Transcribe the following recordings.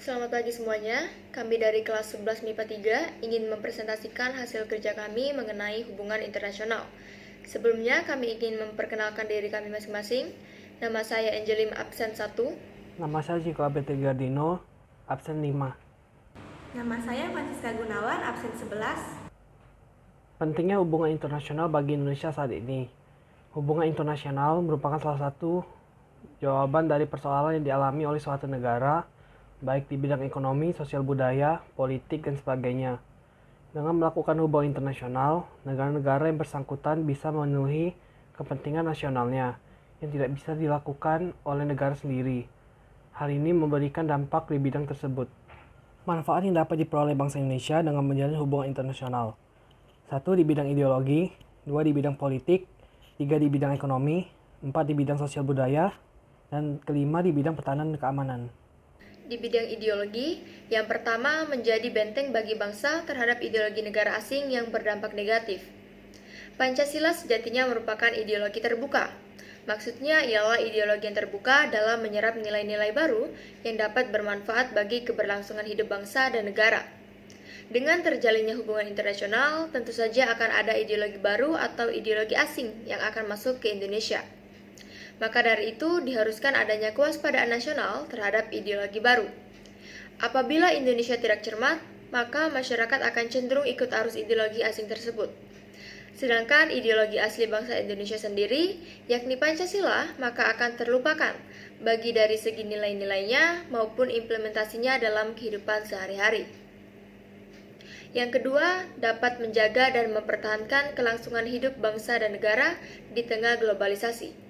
Selamat pagi semuanya, kami dari kelas 11 MIPA 3 ingin mempresentasikan hasil kerja kami mengenai hubungan internasional. Sebelumnya kami ingin memperkenalkan diri kami masing-masing. Nama saya Angelim absen 1. Nama saya Ciko Abete Gardino, absen 5. Nama saya Francisca Gunawan, absen 11. Pentingnya hubungan internasional bagi Indonesia saat ini. Hubungan internasional merupakan salah satu jawaban dari persoalan yang dialami oleh suatu negara, baik di bidang ekonomi, sosial budaya, politik, dan sebagainya. Dengan melakukan hubungan internasional, negara-negara yang bersangkutan bisa memenuhi kepentingan nasionalnya yang tidak bisa dilakukan oleh negara sendiri. Hal ini memberikan dampak di bidang tersebut. Manfaat yang dapat diperoleh bangsa Indonesia dengan menjalin hubungan internasional. 1. Di bidang ideologi, 2. di bidang politik, 3. di bidang ekonomi, 4. di bidang sosial budaya, dan kelima di bidang pertahanan dan keamanan. Di bidang ideologi, yang pertama menjadi benteng bagi bangsa terhadap ideologi negara asing yang berdampak negatif. Pancasila sejatinya merupakan ideologi terbuka. Maksudnya ialah ideologi yang terbuka dalam menyerap nilai-nilai baru yang dapat bermanfaat bagi keberlangsungan hidup bangsa dan negara. Dengan terjalinnya hubungan internasional, tentu saja akan ada ideologi baru atau ideologi asing yang akan masuk ke Indonesia. Maka dari itu diharuskan adanya kewaspadaan nasional terhadap ideologi baru. Apabila Indonesia tidak cermat, maka masyarakat akan cenderung ikut arus ideologi asing tersebut. Sedangkan ideologi asli bangsa Indonesia sendiri, yakni Pancasila, maka akan terlupakan, bagi dari segi nilai-nilainya maupun implementasinya dalam kehidupan sehari-hari. Yang kedua, dapat menjaga dan mempertahankan kelangsungan hidup bangsa dan negara di tengah globalisasi.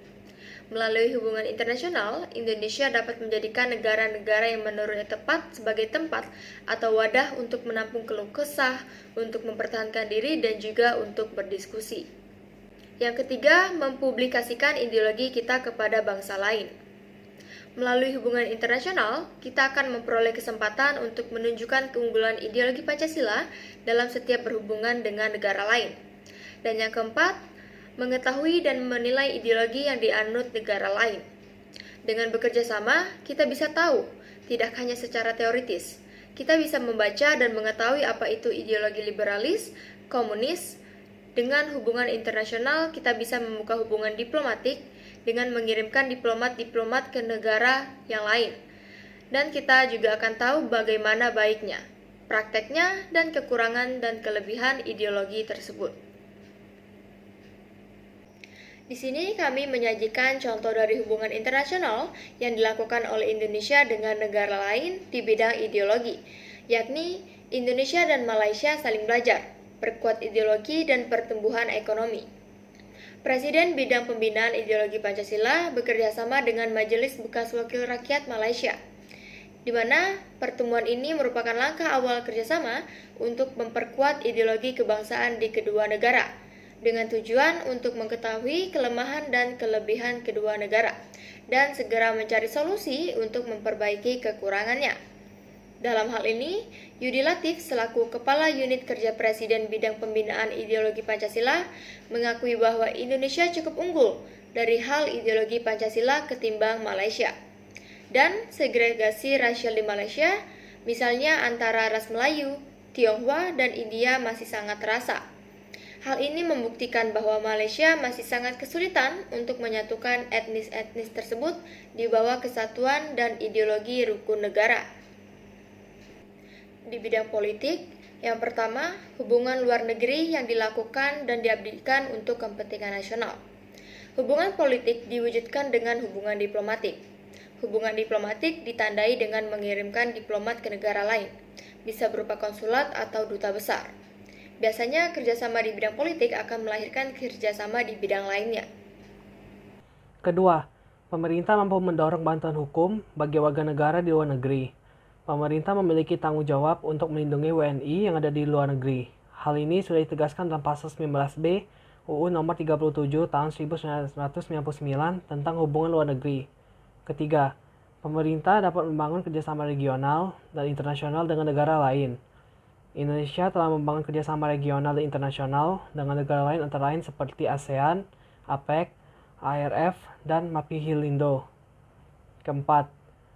Melalui hubungan internasional, Indonesia dapat menjadikan negara-negara yang menurutnya tepat sebagai tempat atau wadah untuk menampung keluh kesah, untuk mempertahankan diri, dan juga untuk berdiskusi. Yang ketiga, mempublikasikan ideologi kita kepada bangsa lain. Melalui hubungan internasional, kita akan memperoleh kesempatan untuk menunjukkan keunggulan ideologi Pancasila dalam setiap berhubungan dengan negara lain. Dan yang keempat, mengetahui dan menilai ideologi yang dianut negara lain. Dengan bekerja sama, kita bisa tahu, tidak hanya secara teoritis. Kita bisa membaca dan mengetahui apa itu ideologi liberalis, komunis. Dengan hubungan internasional, kita bisa membuka hubungan diplomatik dengan mengirimkan diplomat-diplomat ke negara yang lain. Dan kita juga akan tahu bagaimana baiknya, prakteknya, dan kekurangan dan kelebihan ideologi tersebut. Di sini kami menyajikan contoh dari hubungan internasional yang dilakukan oleh Indonesia dengan negara lain di bidang ideologi, yakni Indonesia dan Malaysia saling belajar, perkuat ideologi dan pertumbuhan ekonomi. Presiden Bidang Pembinaan Ideologi Pancasila bekerjasama dengan Majelis Bekas Wakil Rakyat Malaysia, di mana pertemuan ini merupakan langkah awal kerjasama untuk memperkuat ideologi kebangsaan di kedua negara, dengan tujuan untuk mengetahui kelemahan dan kelebihan kedua negara, dan segera mencari solusi untuk memperbaiki kekurangannya. Dalam hal ini, Yudi Latif selaku Kepala Unit Kerja Presiden Bidang Pembinaan Ideologi Pancasila mengakui bahwa Indonesia cukup unggul dari hal ideologi Pancasila ketimbang Malaysia. Dan segregasi rasial di Malaysia, misalnya antara ras Melayu, Tionghoa, dan India masih sangat terasa. Hal ini membuktikan bahwa Malaysia masih sangat kesulitan untuk menyatukan etnis-etnis tersebut di bawah kesatuan dan ideologi rukun negara. Di bidang politik, yang pertama, hubungan luar negeri yang dilakukan dan diabdikan untuk kepentingan nasional. Hubungan politik diwujudkan dengan hubungan diplomatik. Hubungan diplomatik ditandai dengan mengirimkan diplomat ke negara lain, bisa berupa konsulat atau duta besar. Biasanya kerjasama di bidang politik akan melahirkan kerjasama di bidang lainnya. Kedua, pemerintah mampu mendorong bantuan hukum bagi warga negara di luar negeri. Pemerintah memiliki tanggung jawab untuk melindungi WNI yang ada di luar negeri. Hal ini sudah ditegaskan dalam Pasal 19B UU Nomor 37 Tahun 1999 tentang hubungan luar negeri. Ketiga, pemerintah dapat membangun kerjasama regional dan internasional dengan negara lain. Indonesia telah membangun kerjasama regional dan internasional dengan negara lain antara lain seperti ASEAN, APEC, ARF, dan MAPIHILINDO. Keempat,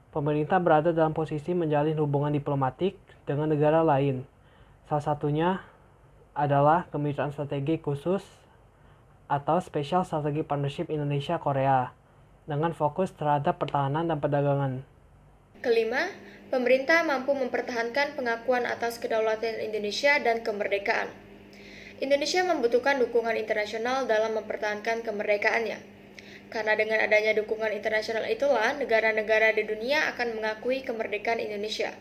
pemerintah berada dalam posisi menjalin hubungan diplomatik dengan negara lain. Salah satunya adalah kemitraan strategi khusus atau Special Strategic Partnership Indonesia-Korea dengan fokus terhadap pertahanan dan perdagangan. Kelima, pemerintah mampu mempertahankan pengakuan atas kedaulatan Indonesia dan kemerdekaan. Indonesia membutuhkan dukungan internasional dalam mempertahankan kemerdekaannya. Karena dengan adanya dukungan internasional itulah negara-negara di dunia akan mengakui kemerdekaan Indonesia,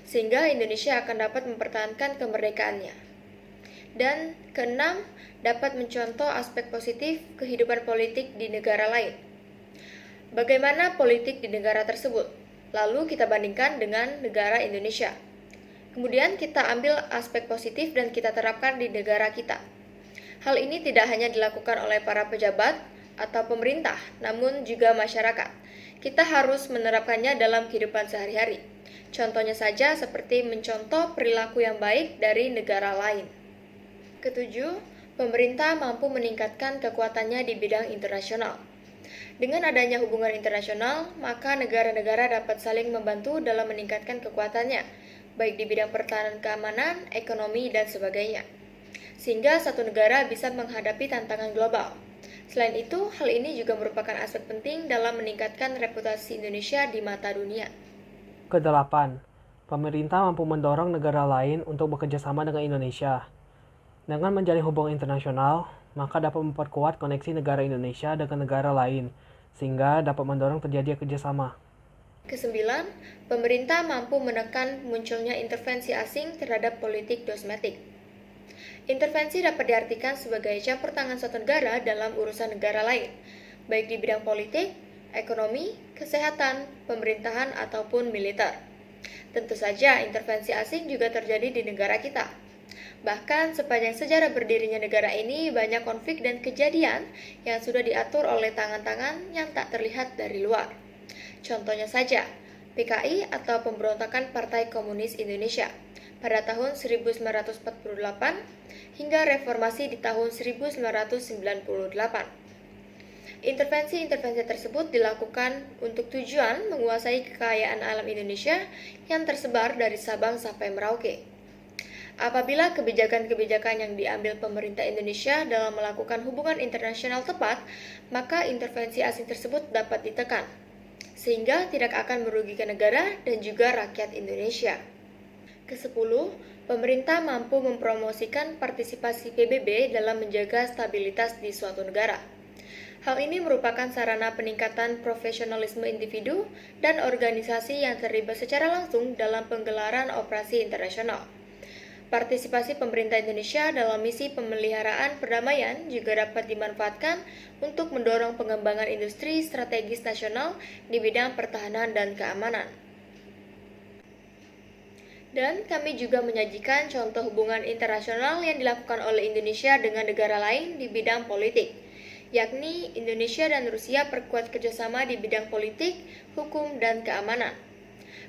sehingga Indonesia akan dapat mempertahankan kemerdekaannya. Dan keenam, dapat mencontoh aspek positif kehidupan politik di negara lain. Bagaimana politik di negara tersebut? Lalu kita bandingkan dengan negara Indonesia. Kemudian kita ambil aspek positif dan kita terapkan di negara kita. Hal ini tidak hanya dilakukan oleh para pejabat atau pemerintah, namun juga masyarakat. Kita harus menerapkannya dalam kehidupan sehari-hari. Contohnya saja seperti mencontoh perilaku yang baik dari negara lain. Ketujuh, pemerintah mampu meningkatkan kekuatannya di bidang internasional. Dengan adanya hubungan internasional, maka negara-negara dapat saling membantu dalam meningkatkan kekuatannya, baik di bidang pertahanan keamanan, ekonomi, dan sebagainya. Sehingga satu negara bisa menghadapi tantangan global. Selain itu, hal ini juga merupakan aspek penting dalam meningkatkan reputasi Indonesia di mata dunia. Kedelapan, pemerintah mampu mendorong negara lain untuk bekerja sama dengan Indonesia. Dengan menjalin hubungan internasional, maka dapat memperkuat koneksi negara Indonesia dengan negara lain, sehingga dapat mendorong terjadinya kerjasama. Kesembilan, pemerintah mampu menekan munculnya intervensi asing terhadap politik domestik. Intervensi dapat diartikan sebagai campur tangan suatu negara dalam urusan negara lain, baik di bidang politik, ekonomi, kesehatan, pemerintahan, ataupun militer. Tentu saja, intervensi asing juga terjadi di negara kita. Bahkan sepanjang sejarah berdirinya negara ini, banyak konflik dan kejadian yang sudah diatur oleh tangan-tangan yang tak terlihat dari luar. Contohnya saja, PKI atau Pemberontakan Partai Komunis Indonesia pada tahun 1948 hingga reformasi di tahun 1998. Intervensi-intervensi tersebut dilakukan untuk tujuan menguasai kekayaan alam Indonesia yang tersebar dari Sabang sampai Merauke. Apabila kebijakan-kebijakan yang diambil pemerintah Indonesia dalam melakukan hubungan internasional tepat, maka intervensi asing tersebut dapat ditekan, sehingga tidak akan merugikan negara dan juga rakyat Indonesia. Kesepuluh, pemerintah mampu mempromosikan partisipasi PBB dalam menjaga stabilitas di suatu negara. Hal ini merupakan sarana peningkatan profesionalisme individu dan organisasi yang terlibat secara langsung dalam penggelaran operasi internasional. Partisipasi pemerintah Indonesia dalam misi pemeliharaan perdamaian juga dapat dimanfaatkan untuk mendorong pengembangan industri strategis nasional di bidang pertahanan dan keamanan. Dan kami juga menyajikan contoh hubungan internasional yang dilakukan oleh Indonesia dengan negara lain di bidang politik, yakni Indonesia dan Rusia perkuat kerjasama di bidang politik, hukum, dan keamanan.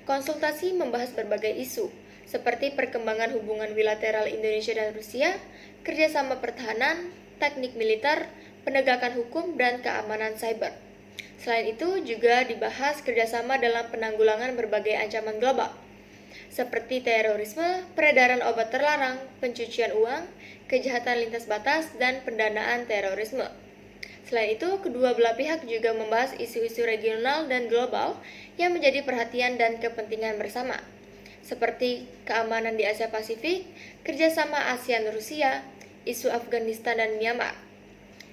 Konsultasi membahas berbagai isu, seperti perkembangan hubungan bilateral Indonesia dan Rusia, kerjasama pertahanan, teknik militer, penegakan hukum, dan keamanan cyber. Selain itu, juga dibahas kerjasama dalam penanggulangan berbagai ancaman global, seperti terorisme, peredaran obat terlarang, pencucian uang, kejahatan lintas batas, dan pendanaan terorisme. Selain itu, kedua belah pihak juga membahas isu-isu regional dan global yang menjadi perhatian dan kepentingan bersama, seperti keamanan di Asia Pasifik, kerjasama ASEAN-Rusia, isu Afghanistan dan Myanmar.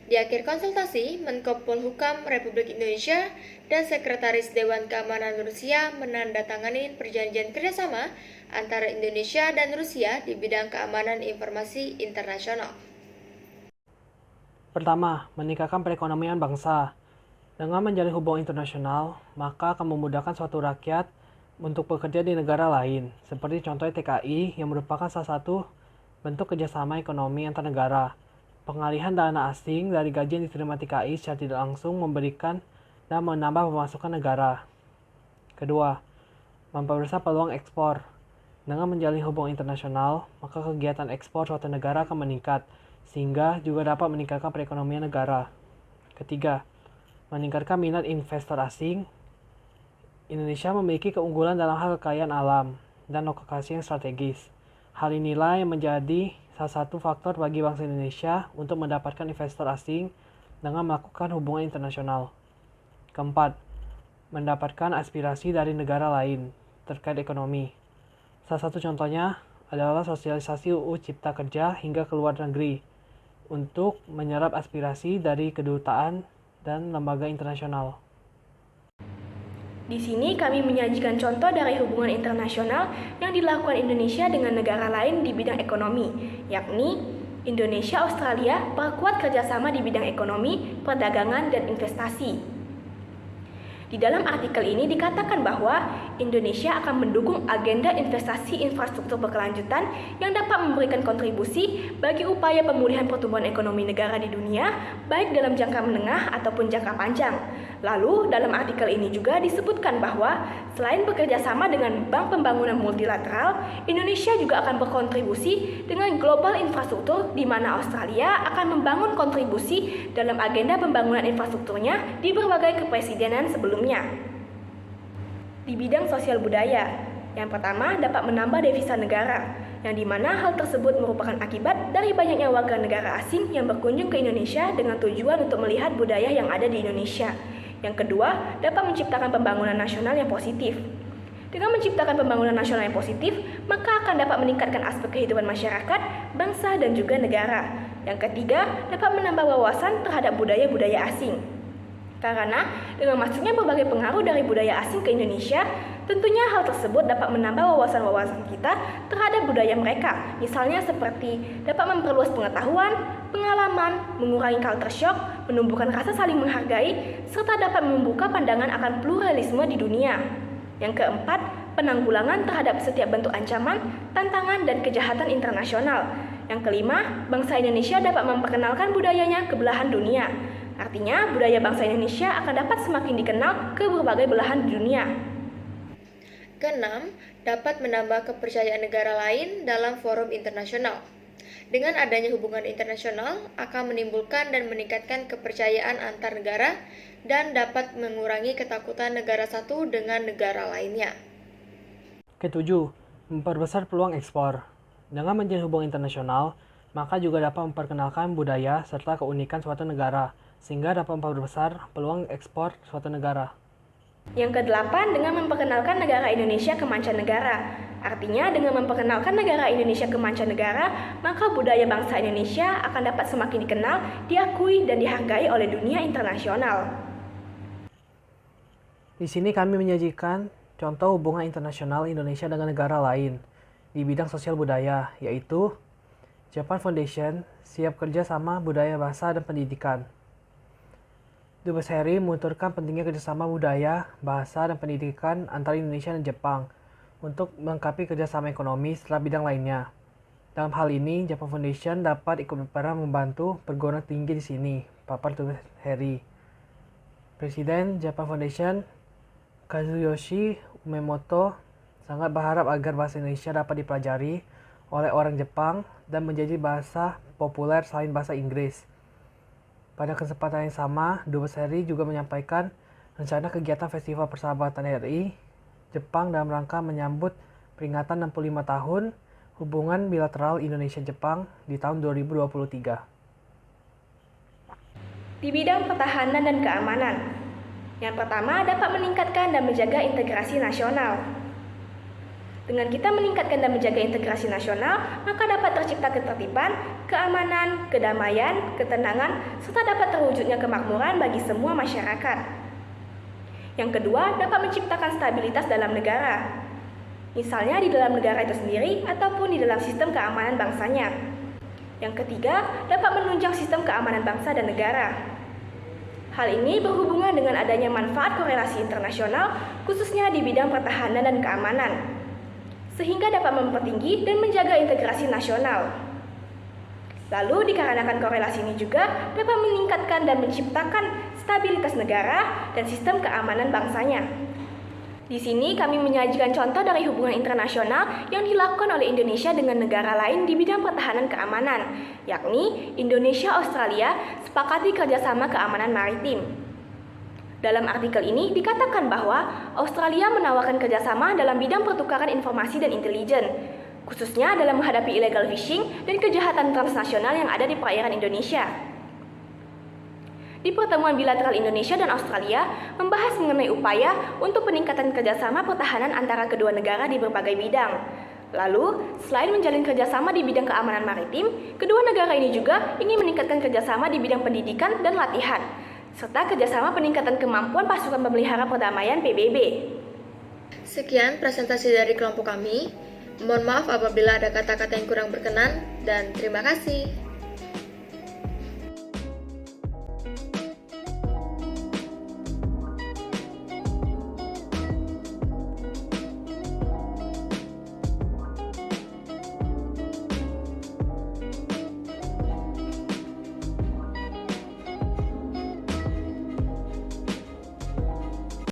Di akhir konsultasi, Menko Polhukam Republik Indonesia dan Sekretaris Dewan Keamanan Rusia menandatangani perjanjian kerjasama antara Indonesia dan Rusia di bidang keamanan informasi internasional. Pertama, meningkatkan perekonomian bangsa. Dengan menjalin hubungan internasional, maka akan memudahkan suatu rakyat untuk bekerja di negara lain, seperti contohnya TKI yang merupakan salah satu bentuk kerjasama ekonomi antar negara. Pengalihan dana asing dari gaji yang diterima TKI secara tidak langsung memberikan dan menambah pemasukan negara. Kedua, memperbesar peluang ekspor. Dengan menjalin hubungan internasional, maka kegiatan ekspor suatu negara akan meningkat, sehingga juga dapat meningkatkan perekonomian negara. Ketiga, meningkatkan minat investor asing Indonesia memiliki keunggulan dalam hal kekayaan alam dan lokasi yang strategis. Hal inilah yang menjadi salah satu faktor bagi bangsa Indonesia untuk mendapatkan investor asing dengan melakukan hubungan internasional. Keempat, mendapatkan aspirasi dari negara lain terkait ekonomi. Salah satu contohnya adalah sosialisasi UU Cipta Kerja hingga ke luar negeri untuk menyerap aspirasi dari kedutaan dan lembaga internasional. Di sini kami menyajikan contoh dari hubungan internasional yang dilakukan Indonesia dengan negara lain di bidang ekonomi, yakni Indonesia-Australia perkuat kerjasama di bidang ekonomi, perdagangan, dan investasi. Di dalam artikel ini dikatakan bahwa Indonesia akan mendukung agenda investasi infrastruktur berkelanjutan yang dapat memberikan kontribusi bagi upaya pemulihan pertumbuhan ekonomi negara di dunia, baik dalam jangka menengah ataupun jangka panjang. Lalu, dalam artikel ini juga disebutkan bahwa selain bekerja sama dengan Bank Pembangunan Multilateral, Indonesia juga akan berkontribusi dengan Global Infrastruktur di mana Australia akan membangun kontribusi dalam agenda pembangunan infrastrukturnya di berbagai kepresidenan sebelumnya. Di bidang sosial budaya, yang pertama dapat menambah devisa negara, yang dimana hal tersebut merupakan akibat dari banyaknya warga negara asing yang berkunjung ke Indonesia dengan tujuan untuk melihat budaya yang ada di Indonesia. Yang kedua, dapat menciptakan pembangunan nasional yang positif. Dengan menciptakan pembangunan nasional yang positif, maka akan dapat meningkatkan aspek kehidupan masyarakat, bangsa, dan juga negara. Yang ketiga, dapat menambah wawasan terhadap budaya-budaya asing. Karena dengan masuknya berbagai pengaruh dari budaya asing ke Indonesia, tentunya hal tersebut dapat menambah wawasan-wawasan kita terhadap budaya mereka. Misalnya seperti dapat memperluas pengetahuan, pengalaman, mengurangi culture shock, menumbuhkan rasa saling menghargai, serta dapat membuka pandangan akan pluralisme di dunia. Yang keempat, penanggulangan terhadap setiap bentuk ancaman, tantangan, dan kejahatan internasional. Yang kelima, bangsa Indonesia dapat memperkenalkan budayanya ke belahan dunia. Artinya, budaya bangsa Indonesia akan dapat semakin dikenal ke berbagai belahan dunia. Keenam, dapat menambah kepercayaan negara lain dalam forum internasional. Dengan adanya hubungan internasional, akan menimbulkan dan meningkatkan kepercayaan antar negara dan dapat mengurangi ketakutan negara satu dengan negara lainnya. Ketujuh, memperbesar peluang ekspor. Dengan menjalin hubungan internasional, maka juga dapat memperkenalkan budaya serta keunikan suatu negara, sehingga dapat memperbesar peluang ekspor suatu negara. Yang kedelapan, dengan memperkenalkan negara Indonesia ke mancanegara. Artinya, dengan memperkenalkan negara Indonesia ke mancanegara, maka budaya bangsa Indonesia akan dapat semakin dikenal, diakui, dan dihargai oleh dunia internasional. Di sini kami menyajikan contoh hubungan internasional Indonesia dengan negara lain di bidang sosial budaya, yaitu Japan Foundation siap kerja sama budaya bahasa dan pendidikan. Dubes Heri menuturkan pentingnya kerjasama budaya, bahasa, dan pendidikan antara Indonesia dan Jepang untuk melengkapi kerjasama ekonomi serta bidang lainnya. Dalam hal ini, Japan Foundation dapat ikut berperan membantu perguruan tinggi di sini, papar Dubes Heri. Presiden Japan Foundation, Kazuyoshi Umemoto, sangat berharap agar bahasa Indonesia dapat dipelajari oleh orang Jepang dan menjadi bahasa populer selain bahasa Inggris. Pada kesempatan yang sama, Dubes Heri juga menyampaikan rencana kegiatan Festival Persahabatan RI Jepang dalam rangka menyambut peringatan 65 tahun hubungan bilateral Indonesia-Jepang di tahun 2023. Di bidang pertahanan dan keamanan, yang pertama dapat meningkatkan dan menjaga integrasi nasional. Dengan kita meningkatkan dan menjaga integrasi nasional, maka dapat tercipta ketertiban, keamanan, kedamaian, ketenangan, serta dapat terwujudnya kemakmuran bagi semua masyarakat. Yang kedua, dapat menciptakan stabilitas dalam negara. Misalnya di dalam negara itu sendiri ataupun di dalam sistem keamanan bangsanya. Yang ketiga, dapat menunjang sistem keamanan bangsa dan negara. Hal ini berhubungan dengan adanya manfaat korelasi internasional, khususnya di bidang pertahanan dan keamanan, sehingga dapat mempertinggi dan menjaga integrasi nasional. Lalu dikarenakan korelasi ini juga dapat meningkatkan dan menciptakan stabilitas negara dan sistem keamanan bangsanya. Di sini kami menyajikan contoh dari hubungan internasional yang dilakukan oleh Indonesia dengan negara lain di bidang pertahanan keamanan, yakni Indonesia-Australia sepakati kerjasama keamanan maritim. Dalam artikel ini dikatakan bahwa Australia menawarkan kerjasama dalam bidang pertukaran informasi dan intelijen, khususnya dalam menghadapi illegal fishing dan kejahatan transnasional yang ada di perairan Indonesia. Di pertemuan bilateral Indonesia dan Australia membahas mengenai upaya untuk peningkatan kerjasama pertahanan antara kedua negara di berbagai bidang. Lalu, selain menjalin kerjasama di bidang keamanan maritim, kedua negara ini juga ingin meningkatkan kerjasama di bidang pendidikan dan latihan, serta kerjasama peningkatan kemampuan pasukan pemelihara perdamaian PBB. Sekian presentasi dari kelompok kami. Mohon maaf apabila ada kata-kata yang kurang berkenan, dan terima kasih.